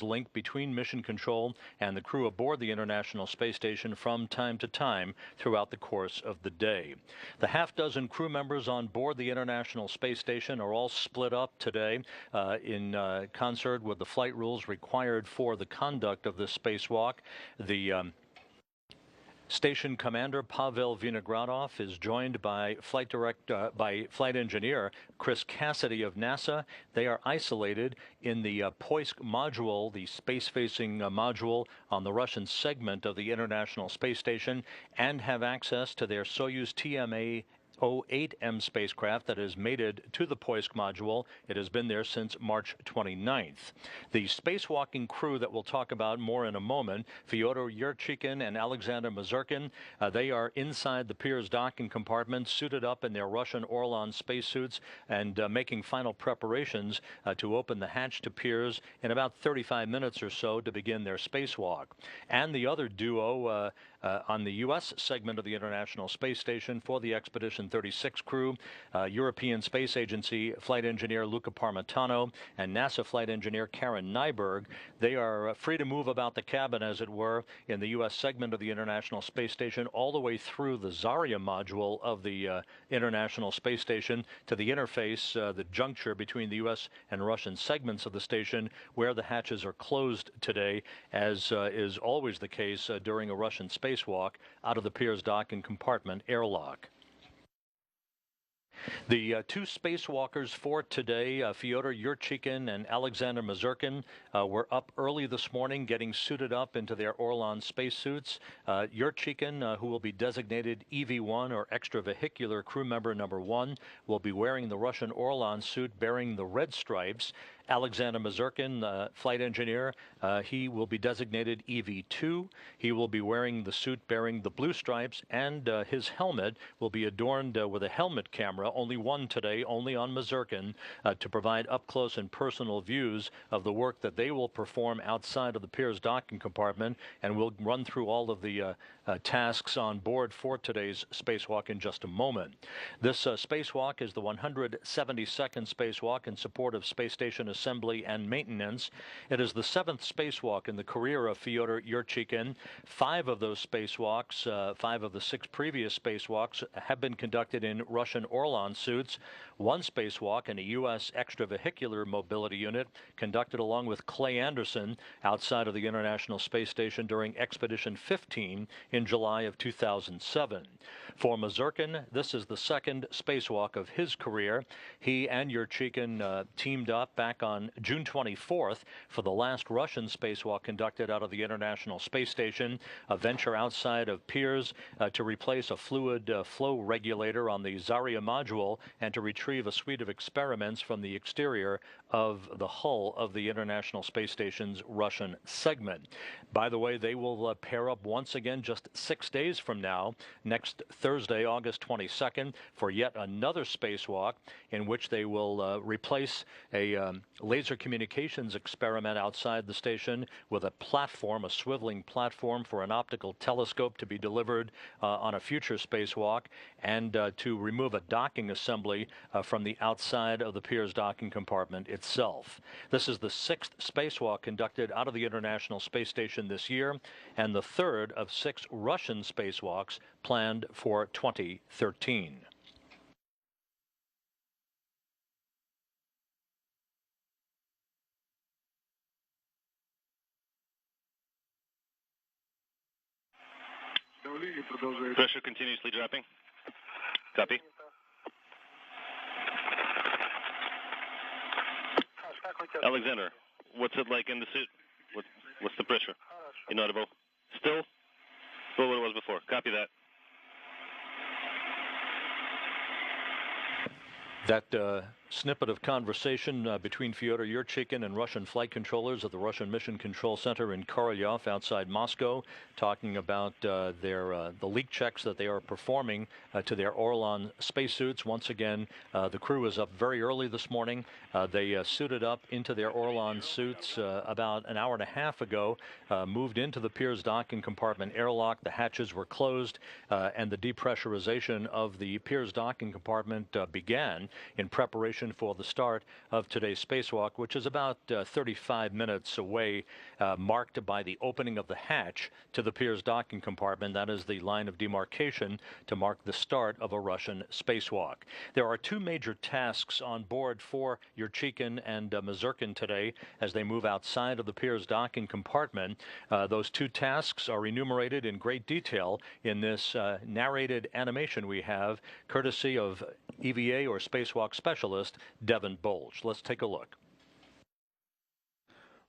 as link between mission control and the crew aboard the International Space Station from time to time throughout the course of the day. The half-dozen crew members on board the International Space Station are all split up today in concert with the flight rules required for the conduct of this spacewalk. The Station Commander Pavel Vinogradov is joined by flight engineer Chris Cassidy of NASA. They are isolated in the Poisk module, the space-facing module on the Russian segment of the International Space Station, and have access to their Soyuz TMA-08M spacecraft that is mated to the Poisk module. It has been there since March 29th. The spacewalking crew that we'll talk about more in a moment, Fyodor Yurchikhin and Alexander Mazurkin, they are inside the Pirs docking compartment, suited up in their Russian Orlan spacesuits and making final preparations to open the hatch to Pirs in about 35 minutes or so to begin their spacewalk. And the other duo on the U.S. segment of the International Space Station for the Expedition 36 crew, European Space Agency flight engineer Luca Parmitano and NASA flight engineer Karen Nyberg. They are free to move about the cabin, as it were, in the U.S. segment of the International Space Station all the way through the Zarya module of the International Space Station to the interface, the juncture between the U.S. and Russian segments of the station, where the hatches are closed today, as is always the case during a Russian spacewalk out of the Pirs docking compartment airlock. The two spacewalkers for today, Fyodor Yurchikhin and Alexander Mazurkin, were up early this morning getting suited up into their Orlan spacesuits. Yurchikhin, who will be designated EV-1 or extravehicular crew member number 1, will be wearing the Russian Orlan suit bearing the red stripes. Alexander Mazurkin, flight engineer, he will be designated EV-2. He will be wearing the suit bearing the blue stripes, and his helmet will be adorned with a helmet camera, only one today, only on Mazurkin, to provide up-close and personal views of the work that they will perform outside of the Pirs docking compartment, and we'll run through all of the tasks on board for today's spacewalk in just a moment. This spacewalk is the 172nd spacewalk in support of space station assembly and maintenance. It is the 7th spacewalk in the career of Fyodor Yurchikhin. 5 of those spacewalks, 5 of the 6 previous spacewalks, have been conducted in Russian Orlan suits. 1 spacewalk in a U.S. extravehicular mobility unit conducted along with Clay Anderson outside of the International Space Station during Expedition 15 in July of 2007. For Mazurkin, this is the 2nd spacewalk of his career. He and Yurchikhin teamed up back on June 24th for the last Russian spacewalk conducted out of the International Space Station, a venture outside of Pirs to replace a fluid flow regulator on the Zarya module and to retrieve a suite of experiments from the exterior of the hull of the International Space Station's Russian segment. By the way, they will pair up once again just 6 days from now, next Thursday, August 22nd, for yet another spacewalk in which they will replace a laser communications experiment outside the station with a platform, a swiveling platform for an optical telescope to be delivered on a future spacewalk, and to remove a docking assembly from the outside of the Pirs docking compartment itself. This is the 6th spacewalk conducted out of the International Space Station this year, and the 3rd of 6 Russian spacewalks planned for 2013. Pressure continuously dropping. Copy. Alexander, what's it like in the suit? What's the pressure? Inaudible. Still? Still what it was before. Copy that. That snippet of conversation between Fyodor Yurchikhin and Russian flight controllers at the Russian Mission Control Center in Korolyov outside Moscow, talking about the leak checks that they are performing to their Orlan spacesuits. Once again, the crew is up very early this morning. They suited up into their Orlan suits about an hour and a half ago, moved into the Pirs docking compartment airlock. The hatches were closed, and the depressurization of the Pirs docking compartment began in preparation preparation for the start of today's spacewalk, which is about 35 minutes away, marked by the opening of the hatch to the Pirs docking compartment. That is the line of demarcation to mark the start of a Russian spacewalk. There are two major tasks on board for Yurchikhin and Mazurkin today as they move outside of the Pirs docking compartment. Those two tasks are enumerated in great detail in this narrated animation we have, courtesy of EVA or spacewalk specialist Devin Bulge. Let's take a look.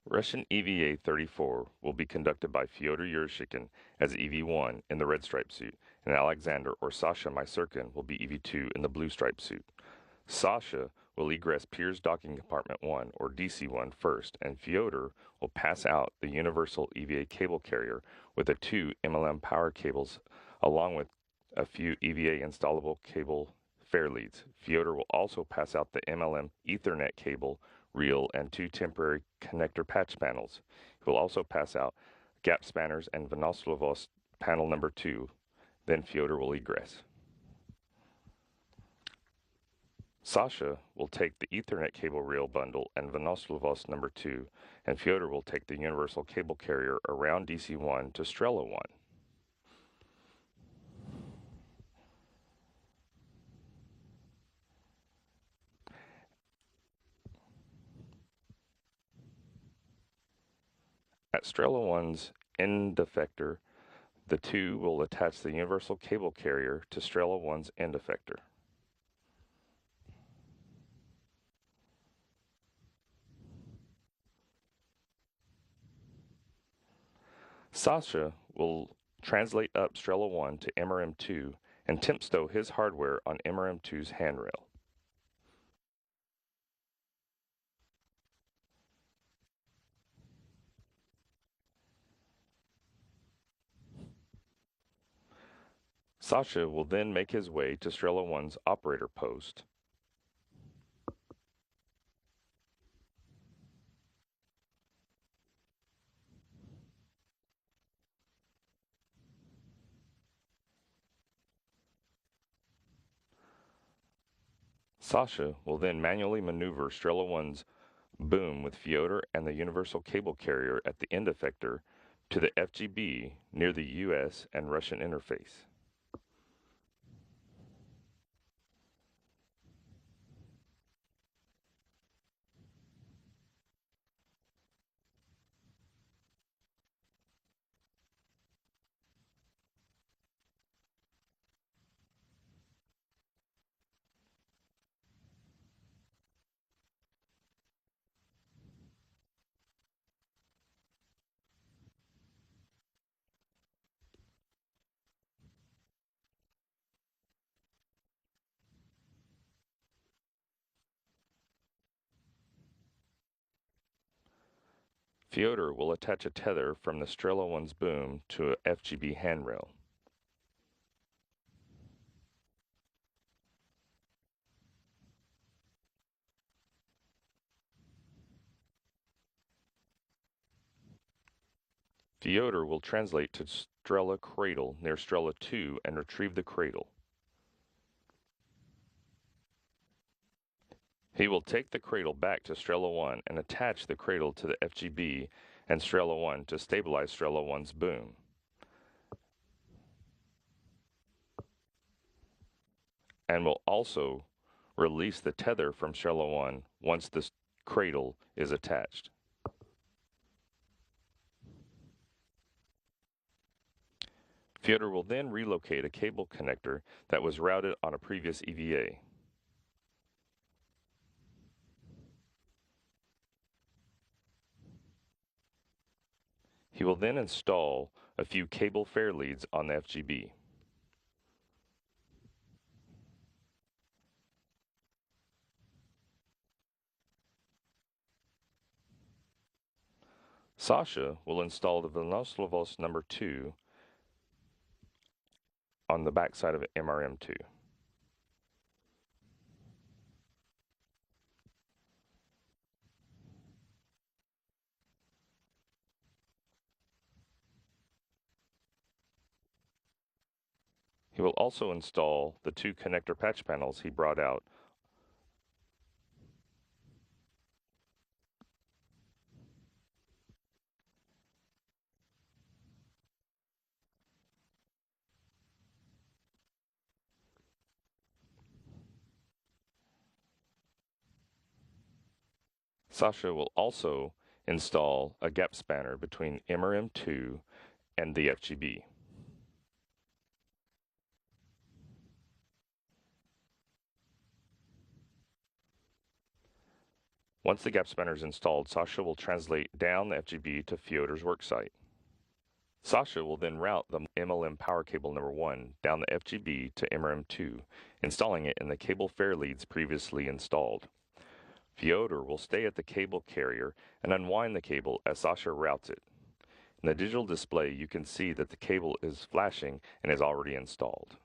Russian EVA 34 will be conducted by Fyodor Yurchikhin as EV1 in the red stripe suit, and Alexander or Sasha Mysurkin will be EV2 in the blue stripe suit. Sasha will egress Pirs Docking Compartment 1 or DC1 first, and Fyodor will pass out the universal EVA cable carrier with the two MLM power cables along with a few EVA installable cable fair leads. Fyodor will also pass out the MLM Ethernet cable reel and two temporary connector patch panels. He will also pass out gap spanners and Vonoslovos panel number 2. Then Fyodor will egress. Sasha will take the Ethernet cable reel bundle and Vonoslovos number 2, and Fyodor will take the universal cable carrier around DC1 to Strela 1. At Strela 1's end effector, the two will attach the universal cable carrier to Strela 1's end effector. Sasha will translate up Strela 1 to MRM2 and temp stow his hardware on MRM2's handrail. Sasha will then make his way to Strela 1's operator post. Sasha will then manually maneuver Strela 1's boom with Fyodor and the universal cable carrier at the end effector to the FGB near the US and Russian interface. Fyodor will attach a tether from the Strela 1's boom to a FGB handrail. Fyodor will translate to Strela cradle near Strela 2 and retrieve the cradle. He will take the cradle back to Strela 1 and attach the cradle to the FGB and Strela 1 to stabilize Strela 1's boom. And will also release the tether from Strela 1 once the cradle is attached. Fyodor will then relocate a cable connector that was routed on a previous EVA. He will then install a few cable fair leads on the FGB. Sasha will install the Vonoslovos number 2 on the backside of MRM2. He will also install the two connector patch panels he brought out Sasha will also install a gap spanner between MRM2 and the FGB. Once the gap spanner is installed, Sasha will translate down the FGB to Fyodor's worksite. Sasha will then route the MLM power cable number 1 down the FGB to MRM2, installing it in the cable fair leads previously installed. Fyodor will stay at the cable carrier and unwind the cable as Sasha routes it. In the digital display, you can see that the cable is flashing and is already installed.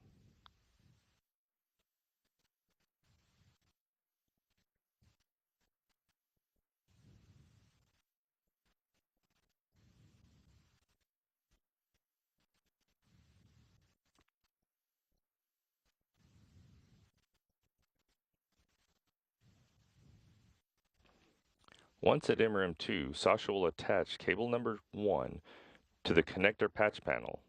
Once at MRM2, Sasha will attach cable number 1 to the connector patch panel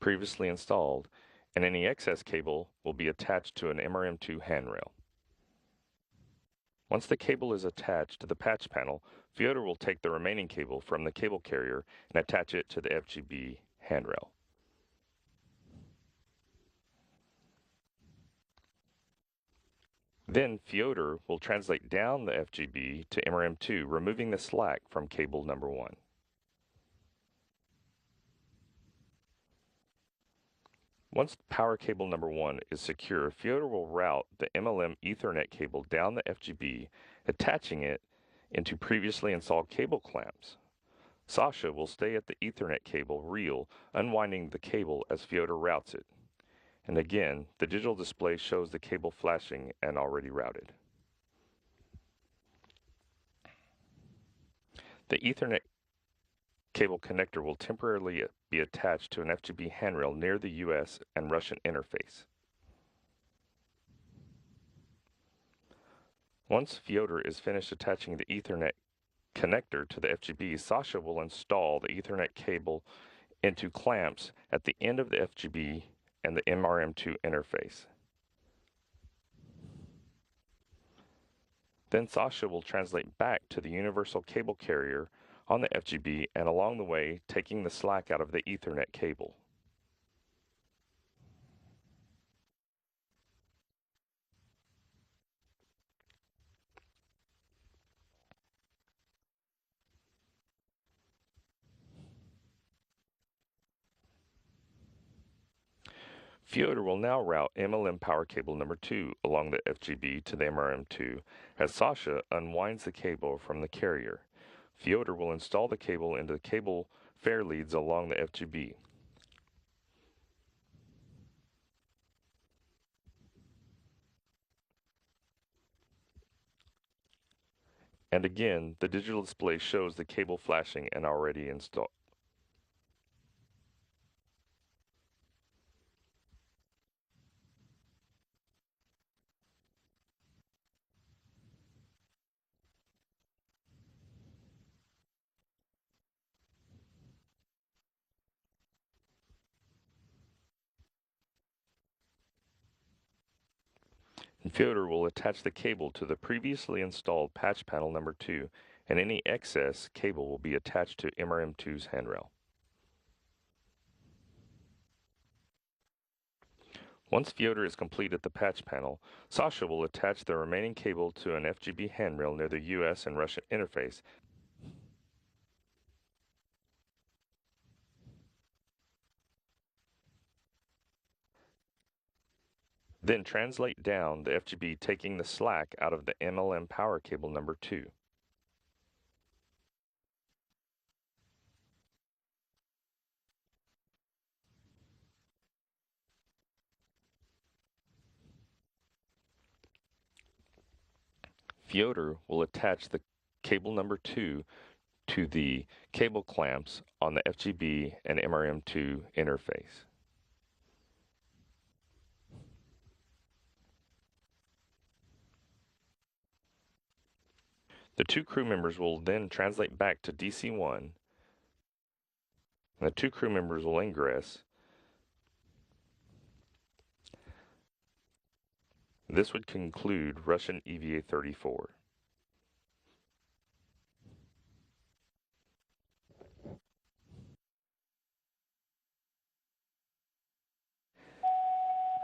previously installed, and any excess cable will be attached to an MRM2 handrail. Once the cable is attached to the patch panel, Fyodor will take the remaining cable from the cable carrier and attach it to the FGB handrail. Then Fyodor will translate down the FGB to MRM2, removing the slack from cable number 1. Once power cable number 1 is secure, Fyodor will route the MLM Ethernet cable down the FGB, attaching it into previously installed cable clamps. Sasha will stay at the Ethernet cable reel, unwinding the cable as Fyodor routes it. And again, the digital display shows the cable flashing and already routed. The Ethernet cable connector will temporarily be attached to an FGB handrail near the US and Russian interface. Once Fyodor is finished attaching the Ethernet connector to the FGB, Sasha will install the Ethernet cable into clamps at the end of the FGB and the MRM2 interface. Then Sasha will translate back to the universal cable carrier on the FGB and along the way taking the slack out of the Ethernet cable. Fyodor will now route MLM power cable number 2 along the FGB to the MRM2 as Sasha unwinds the cable from the carrier. Fyodor will install the cable into the cable fair leads along the FGB. And again, the digital display shows the cable flashing and already installed. And Fyodor will attach the cable to the previously installed patch panel number 2, and any excess cable will be attached to MRM2's handrail. Once Fyodor is complete at the patch panel, Sasha will attach the remaining cable to an FGB handrail near the US and Russian interface. Then translate down the FGB, taking the slack out of the MLM power cable number 2. Fyodor will attach the cable number 2 to the cable clamps on the FGB and MRM2 interface. The 2 crew members will then translate back to DC1, and the 2 crew members will ingress. This would conclude Russian EVA 34.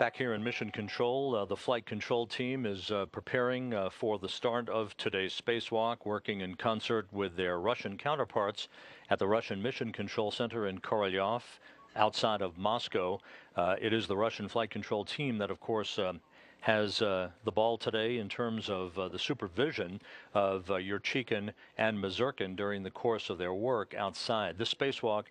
Back here in Mission Control, the flight control team is preparing for the start of today's spacewalk, working in concert with their Russian counterparts at the Russian Mission Control Center in Korolyov, outside of Moscow. It is the Russian flight control team that, of course, has the ball today in terms of the supervision of Yurchikhin and Mazurkin during the course of their work outside. This spacewalk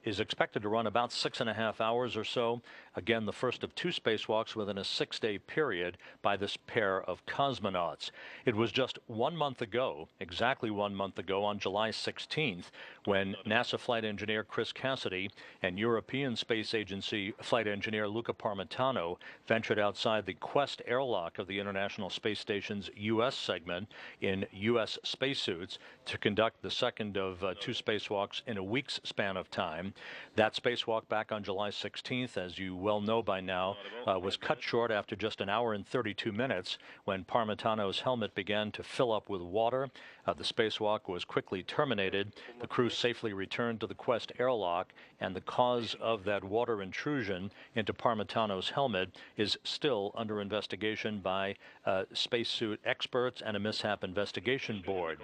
is expected to run about 6.5 hours or so. Again, the first of two spacewalks within a 6-day period by this pair of cosmonauts. It was just 1 month ago, exactly 1 month ago, on July 16th, when NASA flight engineer Chris Cassidy and European Space Agency flight engineer Luca Parmitano ventured outside the Quest airlock of the International Space Station's U.S. segment in U.S. spacesuits to conduct the second of two spacewalks in a week's span of time. That spacewalk back on July 16th, as you well know by now, was cut short after just 1 hour and 32 minutes when Parmitano's helmet began to fill up with water. The spacewalk was quickly terminated. The crew safely returned to the Quest airlock, and the cause of that water intrusion into Parmitano's helmet is still under investigation by spacesuit experts and a mishap investigation board.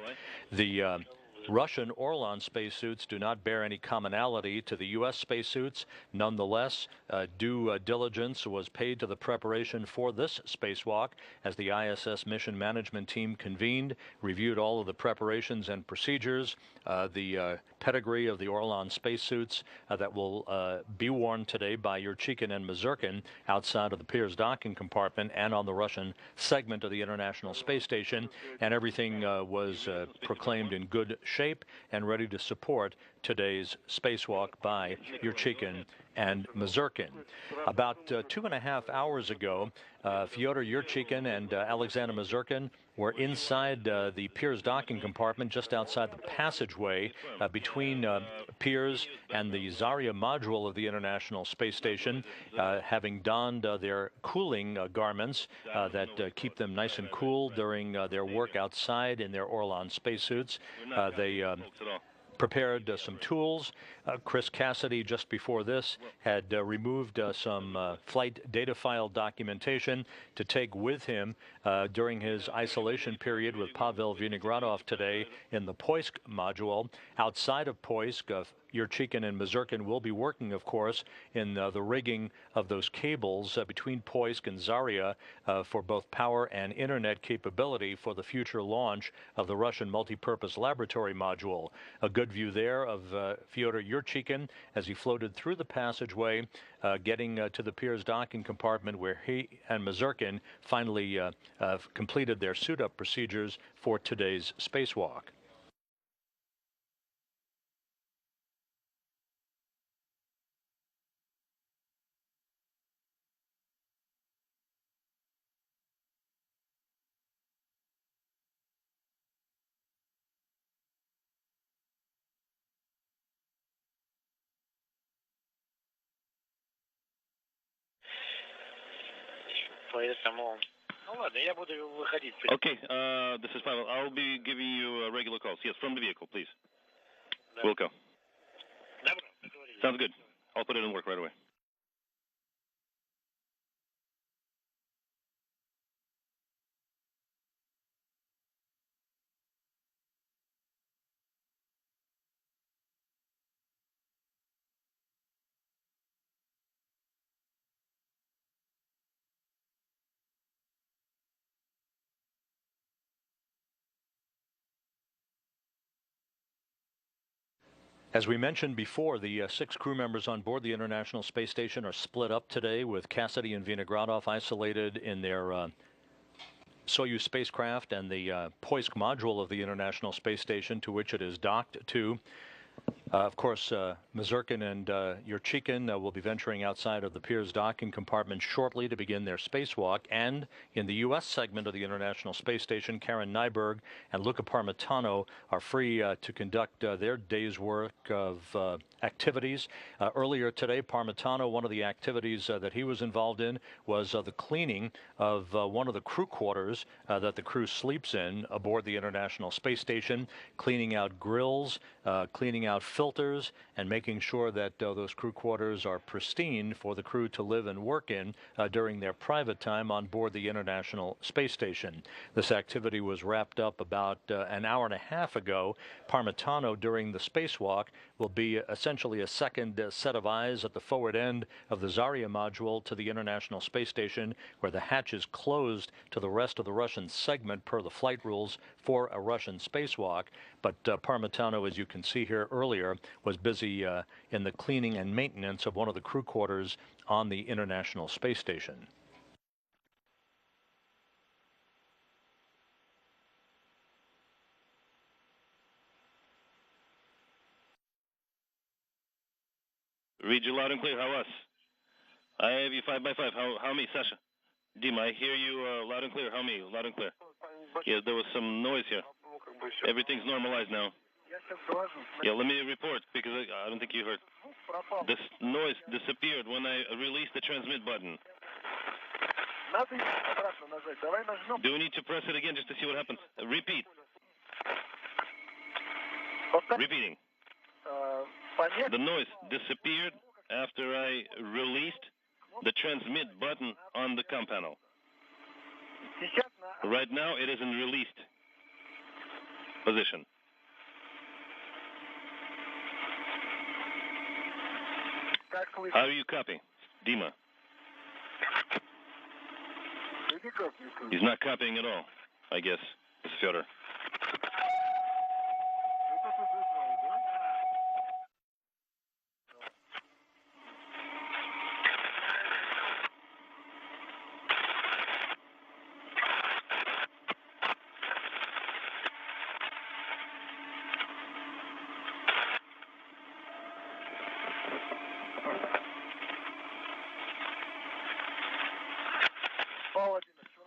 The Russian Orlan spacesuits do not bear any commonality to the U.S. spacesuits. Nonetheless, due diligence was paid to the preparation for this spacewalk as the ISS mission management team convened, reviewed all of the preparations and procedures, the pedigree of the Orlan spacesuits that will be worn today by Yurchikhin and Mazurkin outside of the Pirs docking compartment and on the Russian segment of the International Space Station, and everything was proclaimed in good shape and ready to support today's spacewalk by Yurchikhin and Mazurkin. About 2.5 hours ago, Fyodor Yurchikhin and Alexander Mazurkin were inside the Pirs docking compartment just outside the passageway between Pirs and the Zarya module of the International Space Station, having donned their cooling garments that keep them nice and cool during their work outside in their Orlan spacesuits. They prepared some tools. Chris Cassidy, just before this, had removed some flight data file documentation to take with him during his isolation period with Pavel Vinogradov today in the Poisk module. Outside of Poisk, Yurchikhin and Mazurkin will be working, of course, in the rigging of those cables between Poisk and Zarya for both power and internet capability for the future launch of the Russian multipurpose laboratory module. A good view there of Fyodor Yurchikhin as he floated through the passageway, getting to the Pirs docking compartment where he and Mazurkin finally completed their suit-up procedures for today's spacewalk. Okay, this is Pavel. I'll be giving you regular calls. Yes, from the vehicle, please. Wilco. Sounds good. I'll put it in work right away. As we mentioned before, the 6 crew members on board the International Space Station are split up today, with Cassidy and Vinogradov isolated in their Soyuz spacecraft and the Poisk module of the International Space Station, to which it is docked to. Of course, Mazurkin and Yurchikhin will be venturing outside of the Pirs docking compartment shortly to begin their spacewalk. And in the U.S. segment of the International Space Station, Karen Nyberg and Luca Parmitano are free to conduct their day's work of activities. Earlier today, Parmitano, one of the activities that he was involved in was the cleaning of one of the crew quarters that the crew sleeps in aboard the International Space Station, cleaning out grills, cleaning out filters and making sure that those crew quarters are pristine for the crew to live and work in during their private time on board the International Space Station. This activity was wrapped up about an hour and a half ago. Parmitano, during the spacewalk, will be essentially a second set of eyes at the forward end of the Zarya module to the International Space Station, where the hatch is closed to the rest of the Russian segment per the flight rules for a Russian spacewalk. But Parmitano, as you can see here earlier, was busy in the cleaning and maintenance of one of the crew quarters on the International Space Station. Read you loud and clear. How us? I have you 5 by 5. How me, Sasha? Dima, I hear you loud and clear. How me? Loud and clear. Yeah, there was some noise here. Everything's normalized now. Yeah, let me report because I don't think you heard. This noise disappeared when I released the transmit button. Do we need to press it again just to see what happens? Repeat. Repeating. The noise disappeared after I released the transmit button on the comm panel. Right now it is in released position. How are you copying, Dima? He's not copying at all, I guess. It's Fyodor.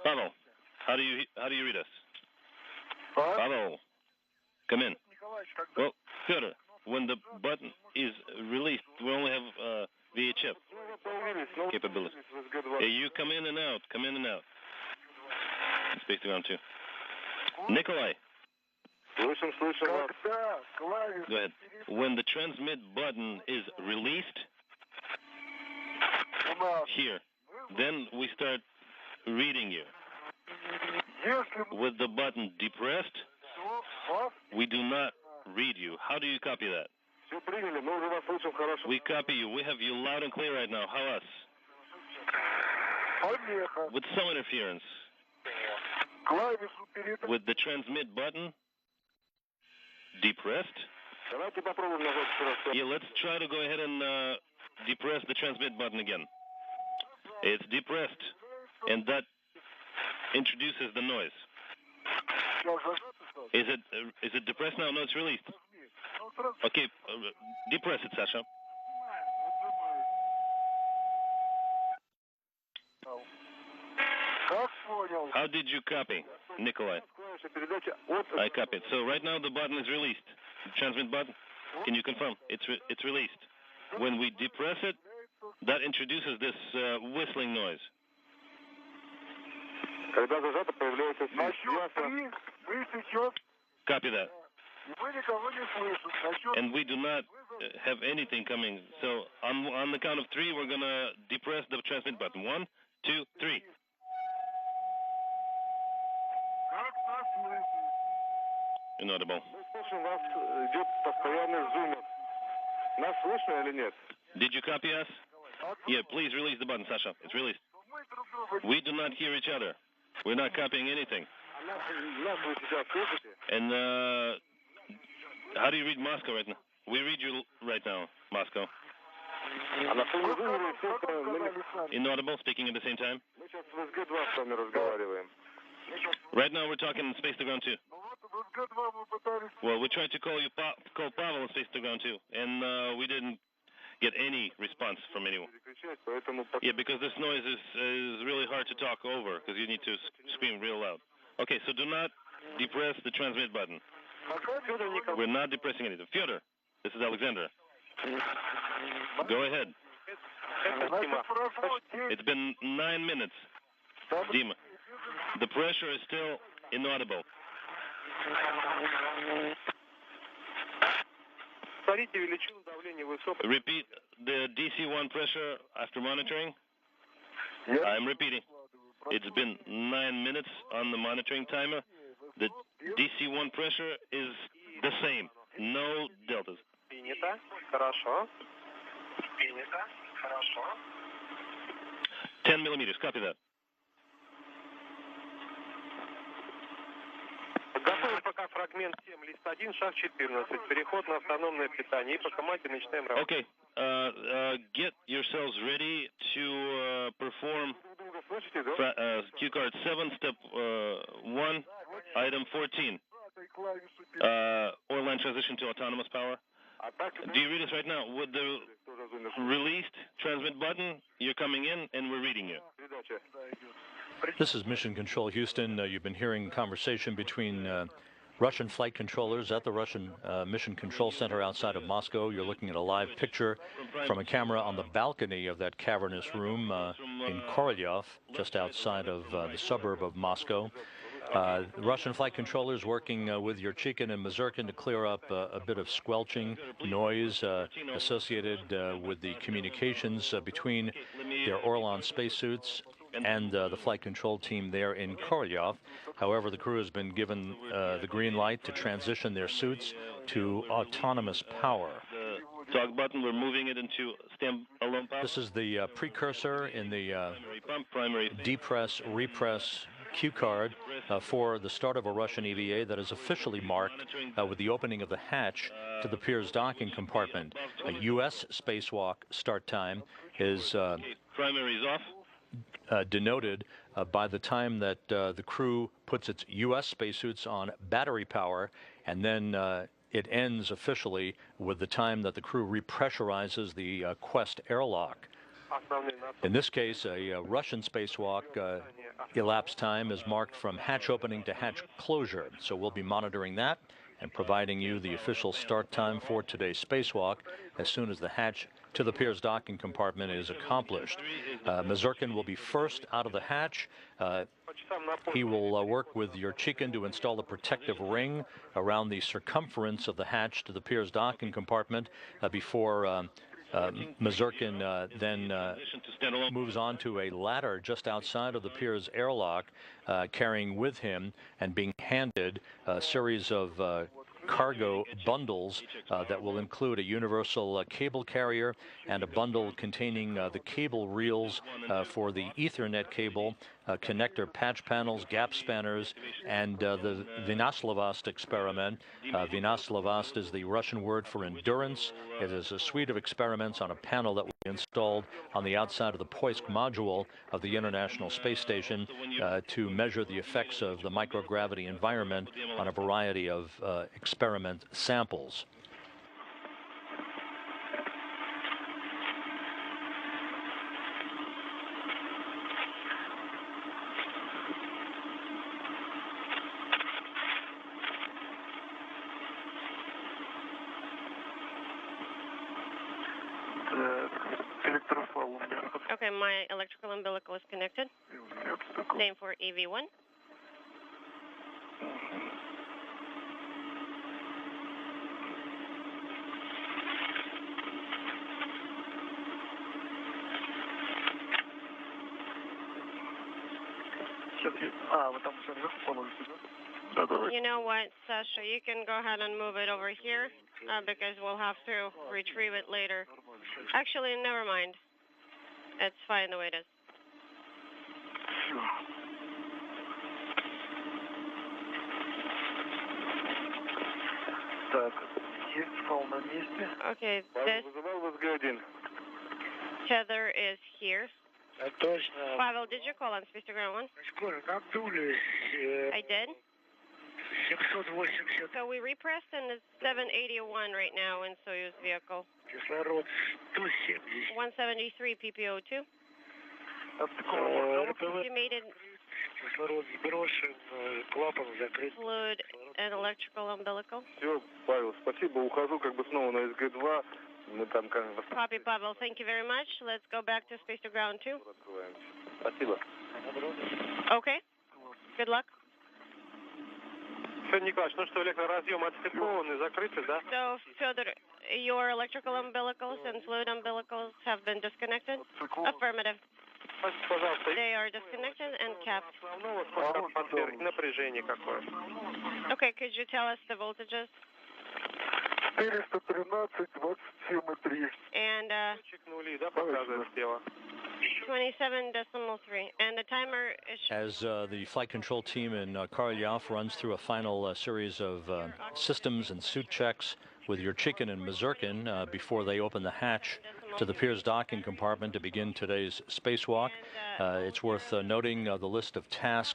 Pavel, how do you read us? Pavel, come in. Well, Fyodor, when the button is released, we only have VHF capability. You come in and out. Space to ground 2. Nikolai. Go ahead. When the transmit button is released here, then we start reading you. With the button depressed, we do not read you. How do you copy that? We copy you. We have you loud and clear right now. How us? With some interference. With the transmit button depressed. Yeah, let's try to go ahead and depress the transmit button again. It's depressed, and that introduces the noise. Is it depressed now? No, it's released. Okay, depress it, Sasha. How did you copy, Nikolai? I copied. So right now the button is released. The transmit button. Can you confirm? It's released. When we depress it, that introduces this whistling noise. Copy that. And we do not have anything coming. So on the count of 3, we're going to depress the transmit button. 1, 2, 3. Inaudible. Did you copy us? Yeah, please release the button, Sasha. It's released. We do not hear each other. We're not copying anything. And how do you read Moscow right now? We read you right now, Moscow. Inaudible, speaking at the same time. Right now we're talking in Space to Ground 2. Well, we tried to call Pavel in Space to Ground 2, and we didn't get any response from anyone. Yeah, because this noise is really hard to talk over, because you need to scream real loud. Okay, so do not depress the transmit button. We're not depressing anything. Fyodor, this is Alexander. Go ahead. It's been 9 minutes. Dima, the pressure is still inaudible. Repeat the DC-1 pressure after monitoring. I'm repeating. It's been 9 minutes on the monitoring timer. The DC-1 pressure is the same. No deltas. 10 millimeters. Copy that. Готовы пока фрагмент 7, лист 1, шаг 14. Переход на автономное питание. И по команде начинаем работу. Okay. Get yourselves ready to perform Q card 7, step 1, item 14. Orline transition to autonomous power. Do you read us right now? With the released transmit button, you're coming in and we're reading you. This is Mission Control Houston. You've been hearing conversation between Russian flight controllers at the Russian Mission Control Center outside of Moscow. You're looking at a live picture from a camera on the balcony of that cavernous room in Korolyov, just outside of the suburb of Moscow. The Russian flight controllers working with Yurchikhin and Mazurkin to clear up a bit of squelching noise associated with the communications between their Orlan spacesuits and the flight control team there in Korolyov. However, the crew has been given the green light to transition their suits to autonomous power. The talk button, we're moving it into stand-alone power. This is the precursor in the primary depress, repress Q card for the start of a Russian EVA that is officially marked with the opening of the hatch to the Pirs docking compartment. A U.S. spacewalk start time is primaries off. Denoted by the time that the crew puts its U.S. spacesuits on battery power, and then it ends officially with the time that the crew repressurizes the Quest airlock. In this case, a Russian spacewalk elapsed time is marked from hatch opening to hatch closure, so we'll be monitoring that and providing you the official start time for today's spacewalk as soon as the hatch to the Pirs docking compartment is accomplished. Mazurkin will be first out of the hatch. He will work with Yurchikhin to install a protective ring around the circumference of the hatch to the Pirs docking compartment before Mazurkin then moves on to a ladder just outside of the Pirs airlock, carrying with him and being handed a series of cargo bundles that will include a universal cable carrier and a bundle containing the cable reels for the Ethernet cable, connector patch panels, gap spanners, and the Vinaslavast experiment. Vinaslavast is the Russian word for endurance. It is a suite of experiments on a panel that will be installed on the outside of the Poisk module of the International Space Station to measure the effects of the microgravity environment on a variety of experiment samples. Okay, my electrical umbilical is connected. Same for EV1. You know what, Sasha, you can go ahead and move it over here because we'll have to retrieve it later. Actually, never mind. It's fine the way it is. Okay, this tether is here. Pavel, did you call on Space to Ground 1? I did. So we repressed and it's 781 right now in Soyuz vehicle. 173 PPO2. You made it. Fluid and electrical umbilical. Все, Павел, спасибо. Ухожу как бы снова на СГ-2. Мы там как бы... Copy, Pavel. Thank you very much. Let's go back to Space to Ground 2. Спасибо. Okay. Good luck. Федор Николаевич, ну что, электроразъемы отстыкованы, закрыты, да? So, Fyodor, your electrical umbilicals and fluid umbilicals have been disconnected? Affirmative. Пожалуйста. They are disconnected and capped. Основного сколько атмосфер, напряжение какое? Okay, could you tell us the voltages? 413, 27,3. And Нули, да, показывает слева? 27.3. And the timer is... As the flight control team in Korolyov runs through a final series of systems and suit checks with Yurchikhin and Mazurkin before they open the hatch to the Piers docking compartment to begin today's spacewalk. It's worth noting the list of tasks